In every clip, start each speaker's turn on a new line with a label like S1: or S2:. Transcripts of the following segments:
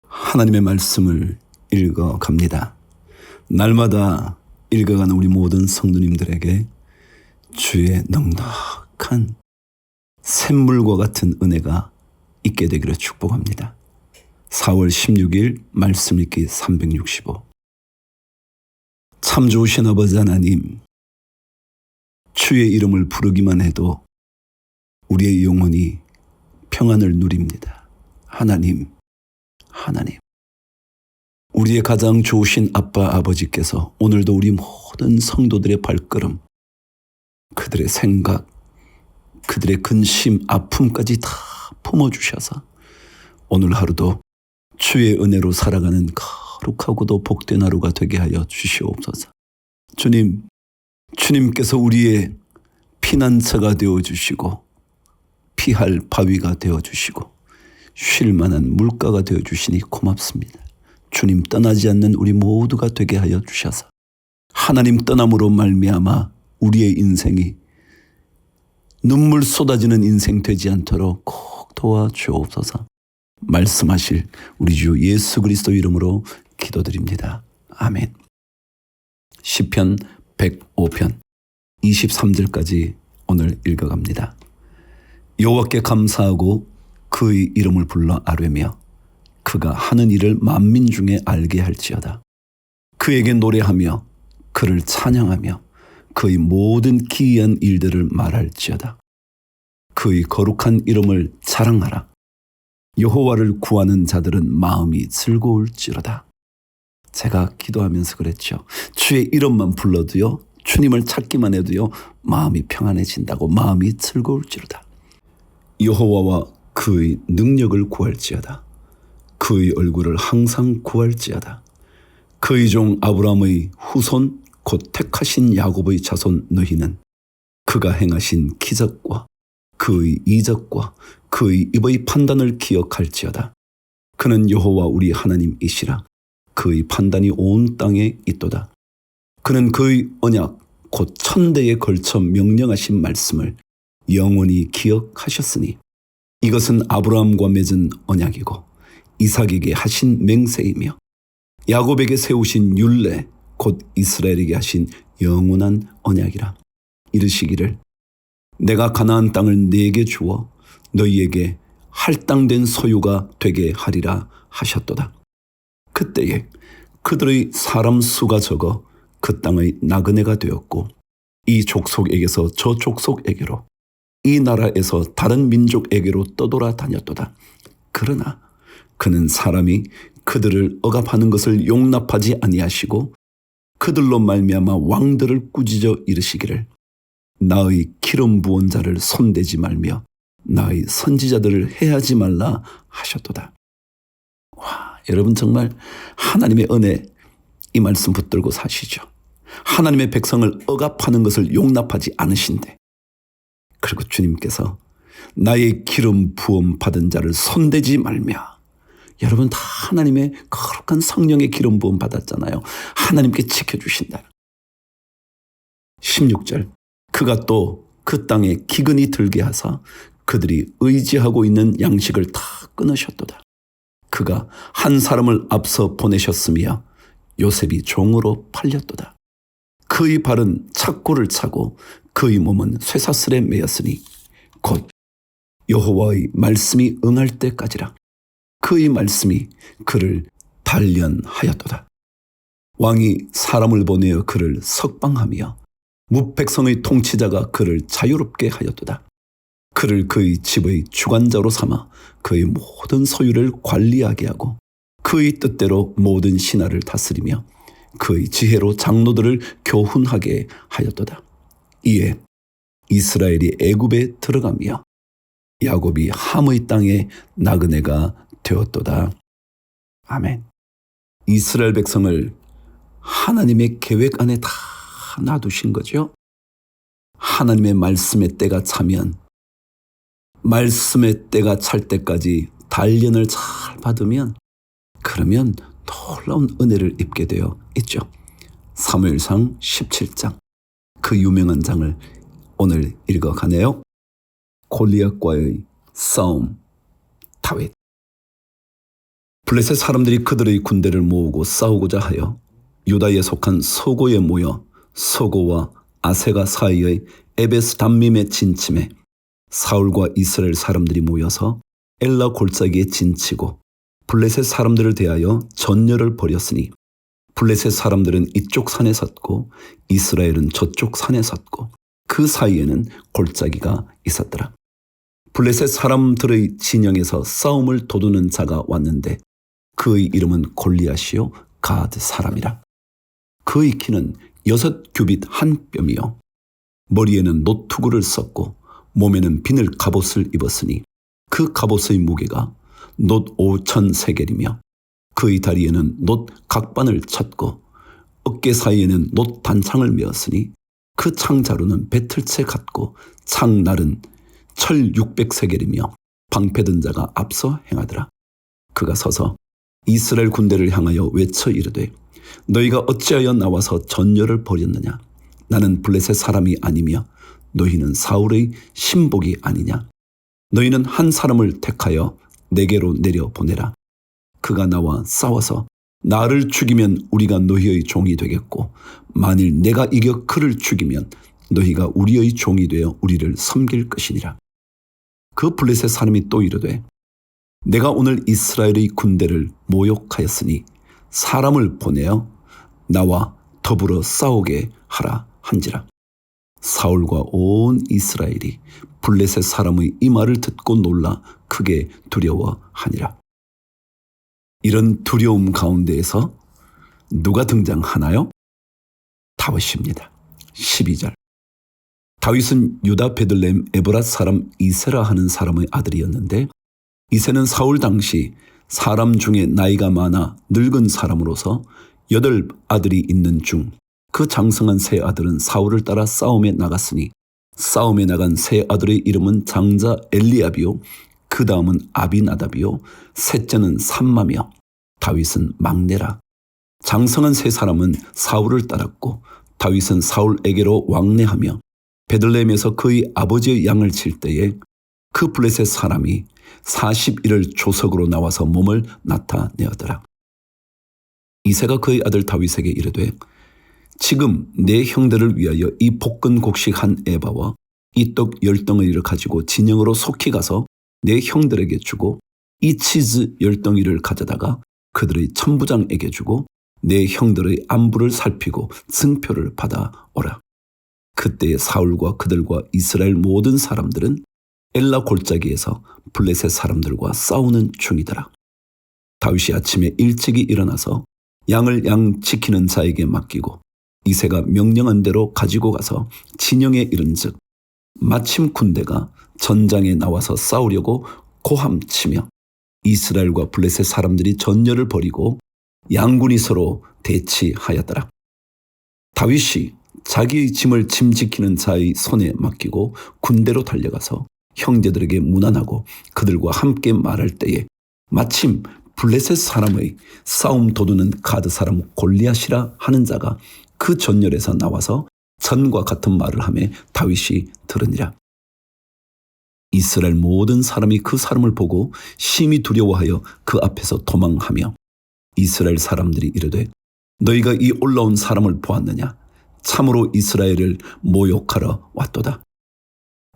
S1: 하나님의 말씀을 읽어갑니다. 날마다 읽어가는 우리 모든 성도님들에게 주의 넉넉한 샘물과 같은 은혜가 있게 되기를 축복합니다. 4월 16일 말씀 읽기 365. 참 좋으신 아버지 하나님, 주의 이름을 부르기만 해도 우리의 영혼이 평안을 누립니다. 하나님, 우리의 가장 좋으신 아빠 아버지께서 오늘도 우리 모든 성도들의 발걸음, 그들의 생각, 그들의 근심, 아픔까지 다 품어주셔서 오늘 하루도 주의 은혜로 살아가는 거룩하고도 복된 하루가 되게 하여 주시옵소서. 주님께서 우리의 피난처가 되어주시고 피할 바위가 되어주시고 쉴 만한 물가가 되어주시니 고맙습니다. 주님 떠나지 않는 우리 모두가 되게 하여 주셔서 하나님 떠남으로 말미암아 우리의 인생이 눈물 쏟아지는 인생 되지 않도록 꼭 도와주옵소서. 말씀하실 우리 주 예수 그리스도 이름으로 기도드립니다. 아멘. 시편 105편 23절까지 오늘 읽어갑니다. 여호와께 감사하고 그의 이름을 불러 아뢰며 그가 하는 일을 만민 중에 알게 할지어다. 그에게 노래하며 그를 찬양하며 그의 모든 기이한 일들을 말할지어다. 그의 거룩한 이름을 자랑하라. 여호와를 구하는 자들은 마음이 즐거울지로다. 제가 기도하면서 그랬죠. 주의 이름만 불러도요, 주님을 찾기만 해도요, 마음이 평안해진다고. 마음이 즐거울지로다. 여호와와 그의 능력을 구할지어다. 그의 얼굴을 항상 구할지어다. 그의 종 아브라함의 후손 곧 택하신 야곱의 자손 너희는 그가 행하신 기적과 그의 이적과 그의 입의 판단을 기억할지어다. 그는 여호와 우리 하나님이시라. 그의 판단이 온 땅에 있도다. 그는 그의 언약 곧 천대에 걸쳐 명령하신 말씀을 영원히 기억하셨으니 이것은 아브라함과 맺은 언약이고 이삭에게 하신 맹세이며 야곱에게 세우신 율례 곧 이스라엘에게 하신 영원한 언약이라. 이르시기를 내가 가나안 땅을 네게 주어 너희에게 할당된 소유가 되게 하리라 하셨도다. 그때에 그들의 사람 수가 적어 그 땅의 나그네가 되었고 이 족속에게서 저 족속에게로 이 나라에서 다른 민족에게로 떠돌아 다녔도다. 그러나 그는 사람이 그들을 억압하는 것을 용납하지 아니하시고 그들로 말미암아 왕들을 꾸짖어 이르시기를 나의 기름 부은 자를 손대지 말며 나의 선지자들을 해하지 말라 하셨도다. 와, 여러분 정말 하나님의 은혜 이 말씀 붙들고 사시죠. 하나님의 백성을 억압하는 것을 용납하지 않으신데 그리고 주님께서 나의 기름 부음 받은 자를 손대지 말며, 여러분 다 하나님의 거룩한 성령의 기름 부음 받았잖아요. 하나님께 지켜주신다. 16절 그가 또 그 땅에 기근이 들게 하사 그들이 의지하고 있는 양식을 다 끊으셨도다. 그가 한 사람을 앞서 보내셨으며 요셉이 종으로 팔렸도다. 그의 발은 착고를 차고 그의 몸은 쇠사슬에 매였으니 곧 여호와의 말씀이 응할 때까지라. 그의 말씀이 그를 단련하였도다. 왕이 사람을 보내어 그를 석방하며 무백성의 통치자가 그를 자유롭게 하였도다. 그를 그의 집의 주관자로 삼아 그의 모든 소유를 관리하게 하고 그의 뜻대로 모든 신하를 다스리며 그의 지혜로 장로들을 교훈하게 하였도다. 이에 이스라엘이 애굽에 들어가며 야곱이 함의 땅에 나그네가 되었도다. 아멘. 이스라엘 백성을 하나님의 계획 안에 다 놔두신 거죠. 하나님의 말씀의 때가 차면 말씀의 때가 찰 때까지 단련을 잘 받으면 그러면 놀라운 은혜를 입게 되어 있죠. 사무엘상 17장 그 유명한 장을 오늘 읽어가네요. 골리앗과의 싸움. 다윗. 블레셋 사람들이 그들의 군대를 모으고 싸우고자 하여 유다에 속한 소고에 모여 소고와 아세가 사이의 에베스 담밈에 진침해 사울과 이스라엘 사람들이 모여서 엘라 골짜기에 진치고 블레셋 사람들을 대하여 전열을 벌였으니 블레셋 사람들은 이쪽 산에 섰고 이스라엘은 저쪽 산에 섰고 그 사이에는 골짜기가 있었더라. 블레셋 사람들의 진영에서 싸움을 도두는 자가 왔는데 그의 이름은 골리앗이요 가드 사람이라. 그의 키는 6규빗 한 뼘이요 머리에는 노투구를 썼고 몸에는 비늘 갑옷을 입었으니 그 갑옷의 무게가 놋 5천 세겔이며 그의 다리에는 놋 각반을 쳤고 어깨 사이에는 놋 단창을 메었으니 그 창자루는 배틀채 같고 창날은 철 600세겔이며 방패든 자가 앞서 행하더라. 그가 서서 이스라엘 군대를 향하여 외쳐 이르되 너희가 어찌하여 나와서 전열을 벌였느냐. 나는 블레셋 사람이 아니며 너희는 사울의 신복이 아니냐. 너희는 한 사람을 택하여 내게로 내려보내라. 그가 나와 싸워서 나를 죽이면 우리가 너희의 종이 되겠고 만일 내가 이겨 그를 죽이면 너희가 우리의 종이 되어 우리를 섬길 것이니라. 그 블레셋 사람이 또 이르되 내가 오늘 이스라엘의 군대를 모욕하였으니 사람을 보내어 나와 더불어 싸우게 하라 한지라. 사울과 온 이스라엘이 블레셋 사람의 이 말을 듣고 놀라 크게 두려워하니라. 이런 두려움 가운데에서 누가 등장하나요? 다윗입니다. 12절. 다윗은 유다 베들레헴 에브랏 사람 이세라 하는 사람의 아들이었는데 이세는 사울 당시 사람 중에 나이가 많아 늙은 사람으로서 8 아들이 있는 중 그 장성한 세 아들은 사울을 따라 싸움에 나갔으니 싸움에 나간 세 아들의 이름은 장자 엘리압이요 그 다음은 아비나답이요 셋째는 삼마며 다윗은 막내라. 장성한 세 사람은 사울을 따랐고 다윗은 사울에게로 왕래하며 베들레헴에서 그의 아버지의 양을 칠 때에 그 블레셋 사람이 40일을 조석으로 나와서 몸을 나타내었더라. 이새가 그의 아들 다윗에게 이르되 지금 내 형들을 위하여 이 볶은 곡식 한 에바와 이 떡 10덩어리를 가지고 진영으로 속히 가서 내 형들에게 주고 이 치즈 10덩이를 가져다가 그들의 천부장에게 주고 내 형들의 안부를 살피고 증표를 받아오라. 그때에 사울과 그들과 이스라엘 모든 사람들은 엘라 골짜기에서 블레셋 사람들과 싸우는 중이더라. 다윗이 아침에 일찍이 일어나서 양을 양 지키는 자에게 맡기고 이새가 명령한 대로 가지고 가서 진영에 이른즉 마침 군대가 전장에 나와서 싸우려고 고함치며 이스라엘과 블레셋 사람들이 전열을 벌이고 양군이 서로 대치하였더라. 다윗이 자기의 짐을 짐 지키는 자의 손에 맡기고 군대로 달려가서 형제들에게 문안하고 그들과 함께 말할 때에 마침 블레셋 사람의 싸움 도두는 가드 사람 골리앗이라 하는 자가 그 전열에서 나와서 전과 같은 말을 하며 다윗이 들으니라. 이스라엘 모든 사람이 그 사람을 보고 심히 두려워하여 그 앞에서 도망하며 이스라엘 사람들이 이르되 너희가 이 올라온 사람을 보았느냐? 참으로 이스라엘을 모욕하러 왔도다.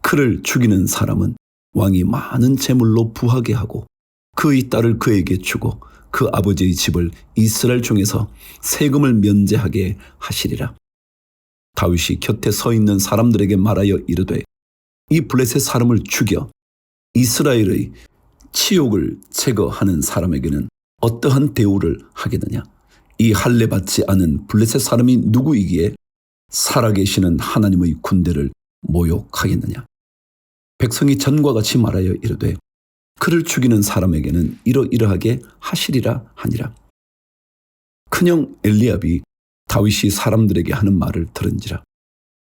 S1: 그를 죽이는 사람은 왕이 많은 재물로 부하게 하고 그의 딸을 그에게 주고 그 아버지의 집을 이스라엘 중에서 세금을 면제하게 하시리라. 다윗이 곁에 서 있는 사람들에게 말하여 이르되 이 블레셋 사람을 죽여 이스라엘의 치욕을 제거하는 사람에게는 어떠한 대우를 하겠느냐? 이 할례 받지 않은 블레셋 사람이 누구이기에 살아계시는 하나님의 군대를 모욕하겠느냐? 백성이 전과 같이 말하여 이르되 그를 죽이는 사람에게는 이러이러하게 하시리라 하니라. 큰형 엘리압이 다윗이 사람들에게 하는 말을 들은지라.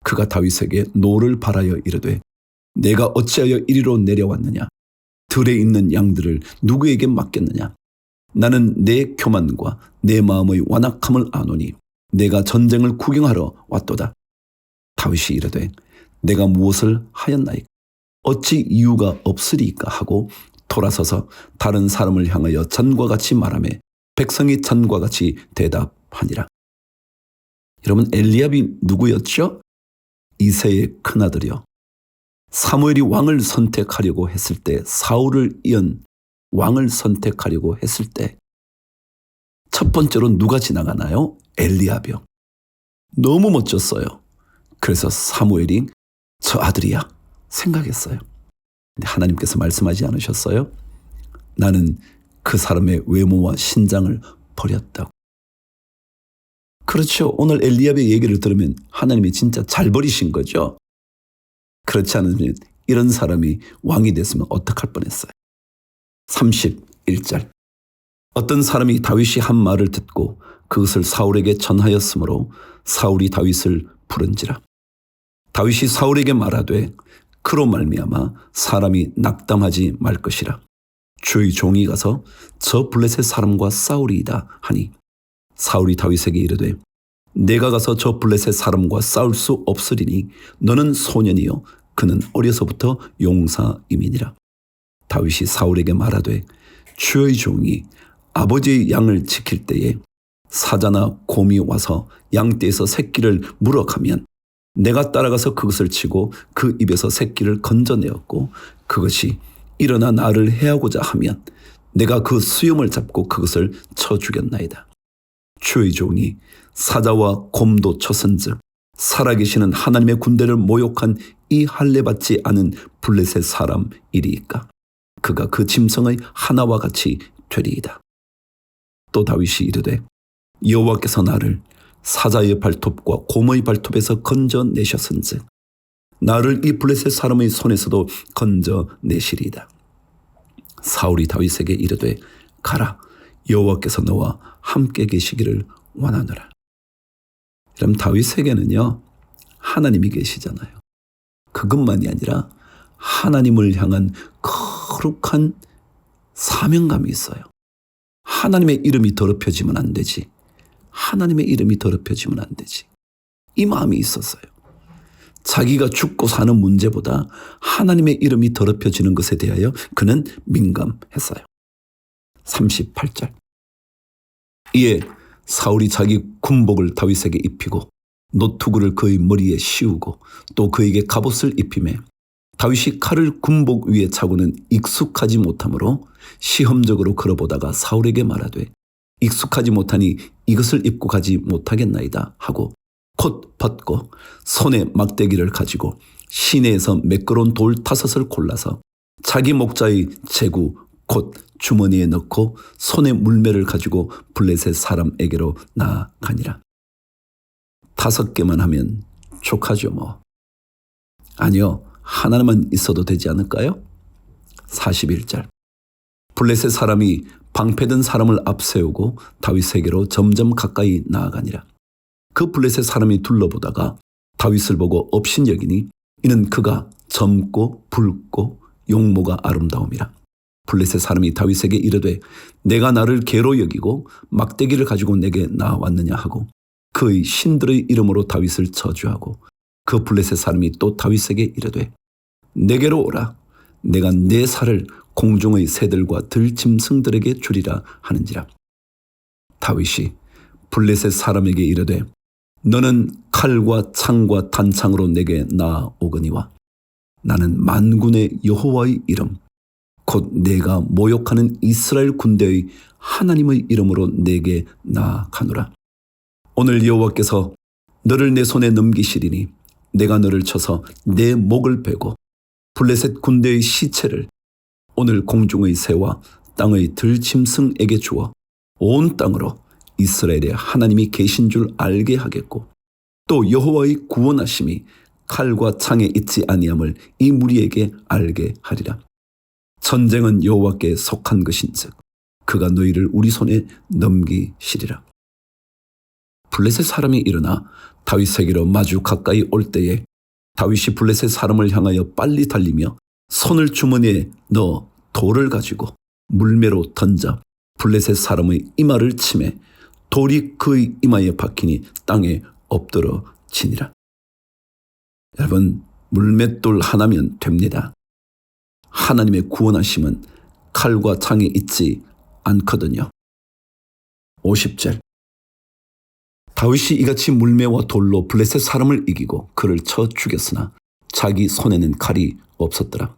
S1: 그가 다윗에게 노를 바라여 이르되 내가 어찌하여 이리로 내려왔느냐? 들에 있는 양들을 누구에게 맡겼느냐? 나는 내 교만과 내 마음의 완악함을 아노니 내가 전쟁을 구경하러 왔도다. 다윗이 이르되 내가 무엇을 하였나이까? 어찌 이유가 없으리까 하고 돌아서서 다른 사람을 향하여 잔과 같이 말하며 백성이 잔과 같이 대답하니라. 여러분, 엘리압이 누구였죠? 이새의 큰아들이요. 사무엘이 왕을 선택하려고 했을 때, 사울을 이은 왕을 선택하려고 했을 때 첫 번째로 누가 지나가나요? 엘리압이요. 너무 멋졌어요. 그래서 사무엘이 저 아들이야 생각했어요. 근데 하나님께서 말씀하지 않으셨어요? 나는 그 사람의 외모와 신장을 버렸다고. 그렇죠. 오늘 엘리압의 얘기를 들으면 하나님이 진짜 잘 버리신 거죠. 그렇지 않으면 이런 사람이 왕이 됐으면 어떡할 뻔했어요. 31절. 어떤 사람이 다윗이 한 말을 듣고 그것을 사울에게 전하였으므로 사울이 다윗을 부른지라. 다윗이 사울에게 말하되 그로 말미암아 사람이 낙담하지 말 것이라. 주의 종이 가서 저 블레셋 사람과 싸우리이다 하니 사울이 다윗에게 이르되 내가 가서 저 블레셋 사람과 싸울 수 없으리니 너는 소년이요 그는 어려서부터 용사임이니라. 다윗이 사울에게 말하되 주의 종이 아버지의 양을 지킬 때에 사자나 곰이 와서 양떼에서 새끼를 물어가면 내가 따라가서 그것을 치고 그 입에서 새끼를 건져내었고 그것이 일어나 나를 해하고자 하면 내가 그 수염을 잡고 그것을 쳐 죽였나이다. 주의 종이 사자와 곰도 쳤은즉 살아계시는 하나님의 군대를 모욕한 이 할례받지 않은 블레셋 사람이리이까 그가 그 짐승의 하나와 같이 되리이다. 또 다윗이 이르되 여호와께서 나를 사자의 발톱과 곰의 발톱에서 건져내셨은즉 나를 이 블레셋 사람의 손에서도 건져내시리이다. 사울이 다윗에게 이르되 가라 여호와께서 너와 함께 계시기를 원하노라. 그럼 다윗에게는요 하나님이 계시잖아요. 그것만이 아니라 하나님을 향한 거룩한 사명감이 있어요. 하나님의 이름이 더럽혀지면 안 되지. 하나님의 이름이 더럽혀지면 안 되지. 이 마음이 있었어요. 자기가 죽고 사는 문제보다 하나님의 이름이 더럽혀지는 것에 대하여 그는 민감했어요. 38절. 이에 사울이 자기 군복을 다윗에게 입히고 노투구를 그의 머리에 씌우고 또 그에게 갑옷을 입히매 다윗이 칼을 군복 위에 차고는 익숙하지 못하므로 시험적으로 걸어보다가 사울에게 말하되 익숙하지 못하니 이것을 입고 가지 못하겠나이다 하고 곧 벗고 손에 막대기를 가지고 시내에서 매끄러운 돌 5을 골라서 자기 목자의 제구 곧 주머니에 넣고 손에 물매를 가지고 블레셋 사람에게로 나아가니라. 5개만 하면 족하죠 뭐. 아니요. 하나만 있어도 되지 않을까요? 41절. 블레셋 사람이 방패든 사람을 앞세우고 다윗에게로 점점 가까이 나아가니라. 그 블레셋 사람이 둘러보다가 다윗을 보고 업신여기니 이는 그가 젊고 붉고 용모가 아름다움이라. 블레셋 사람이 다윗에게 이르되 내가 나를 개로 여기고 막대기를 가지고 내게 나왔느냐 하고 그의 신들의 이름으로 다윗을 저주하고 그 블레셋 사람이 또 다윗에게 이르되 내게로 오라 내가 내 살을 공중의 새들과 들짐승들에게 주리라 하는지라. 다윗이 블레셋 사람에게 이르되 너는 칼과 창과 단창으로 내게 나아오거니와 나는 만군의 여호와의 이름 곧 내가 모욕하는 이스라엘 군대의 하나님의 이름으로 내게 나아가노라. 오늘 여호와께서 너를 내 손에 넘기시리니 내가 너를 쳐서 내 목을 베고 블레셋 군대의 시체를 오늘 공중의 새와 땅의 들짐승에게 주어 온 땅으로 이스라엘의 하나님이 계신 줄 알게 하겠고 또 여호와의 구원하심이 칼과 창에 있지 아니함을 이 무리에게 알게 하리라. 전쟁은 여호와께 속한 것인즉 그가 너희를 우리 손에 넘기시리라. 블레셋 사람이 일어나 다윗에게로 마주 가까이 올 때에 다윗이 블레셋 사람을 향하여 빨리 달리며 손을 주머니에 넣어 돌을 가지고 물매로 던져 블레셋 사람의 이마를 치매 돌이 그의 이마에 박히니 땅에 엎드러지니라. 여러분 물맷돌 하나면 됩니다. 하나님의 구원하심은 칼과 창이 있지 않거든요. 50절. 다윗이 이같이 물매와 돌로 블레셋 사람을 이기고 그를 쳐 죽였으나 자기 손에는 칼이 없었더라.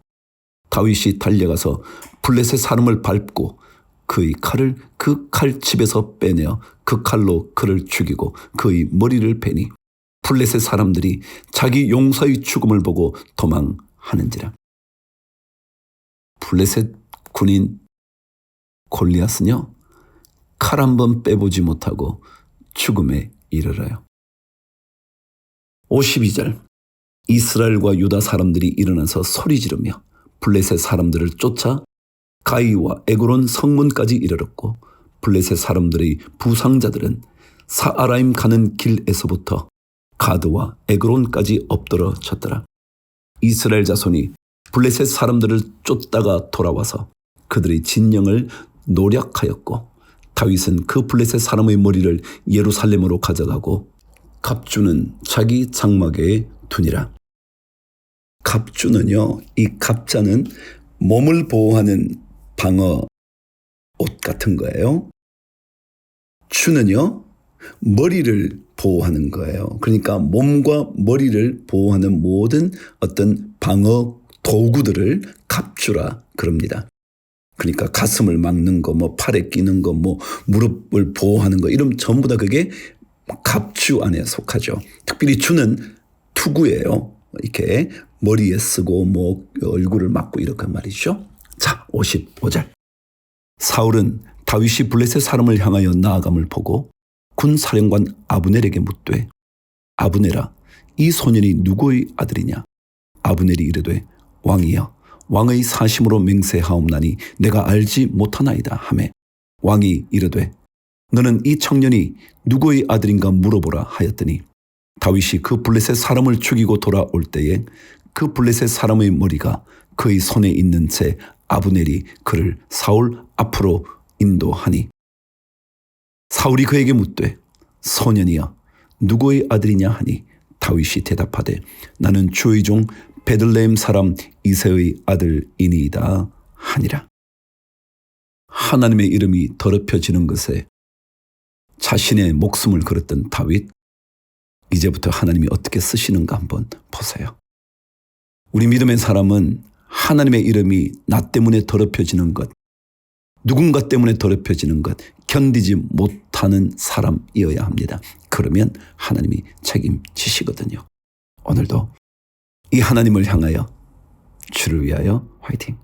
S1: 다윗이 달려가서 블레셋 사람을 밟고 그의 칼을 그 칼집에서 빼내어 그 칼로 그를 죽이고 그의 머리를 베니 블레셋 사람들이 자기 용사의 죽음을 보고 도망하는지라. 블레셋 군인 골리앗은요, 칼 한 번 빼보지 못하고 죽음에 이르러요. 52절. 이스라엘과 유다 사람들이 일어나서 소리 지르며 블레셋 사람들을 쫓아 가이와 에그론 성문까지 이르렀고 블레셋 사람들의 부상자들은 사아라임 가는 길에서부터 가드와 에그론까지 엎드러졌더라. 이스라엘 자손이 블레셋 사람들을 쫓다가 돌아와서 그들의 진영을 노략하였고 다윗은 그 블레셋 사람의 머리를 예루살렘으로 가져가고 갑주는 자기 장막에 두니라. 갑주는요, 이 갑자는 몸을 보호하는 방어 옷 같은 거예요. 주는요, 머리를 보호하는 거예요. 그러니까 몸과 머리를 보호하는 모든 어떤 방어 도구들을 갑주라 그럽니다. 그러니까 가슴을 막는 거, 뭐 팔에 끼는 거, 뭐 무릎을 보호하는 거, 이런 전부 다 그게 갑주 안에 속하죠. 특별히 주는 투구예요. 이렇게 머리에 쓰고 뭐 얼굴을 막고 이렇게 말이죠. 자, 55절. 사울은 다윗이 블레셋 사람을 향하여 나아감을 보고 군사령관 아브넬에게 묻되 아브넬아, 이 소년이 누구의 아들이냐? 아브넬이 이르되 왕이여, 왕의 사심으로 맹세하옵나니 내가 알지 못하나이다 하매 왕이 이르되 너는 이 청년이 누구의 아들인가 물어보라 하였더니 다윗이 그 블레셋 사람을 죽이고 돌아올 때에 그 블레셋 사람의 머리가 그의 손에 있는 채 아브넬이 그를 사울 앞으로 인도하니 사울이 그에게 묻되 소년이여 누구의 아들이냐 하니 다윗이 대답하되 나는 주의 종 베들레헴 사람 이새의 아들이니이다 하니라. 하나님의 이름이 더럽혀지는 것에 자신의 목숨을 걸었던 다윗, 이제부터 하나님이 어떻게 쓰시는가 한번 보세요. 우리 믿음의 사람은 하나님의 이름이 나 때문에 더럽혀지는 것, 누군가 때문에 더럽혀지는 것 견디지 못하는 사람이어야 합니다. 그러면 하나님이 책임지시거든요. 오늘도 이 하나님을 향하여 주를 위하여 화이팅!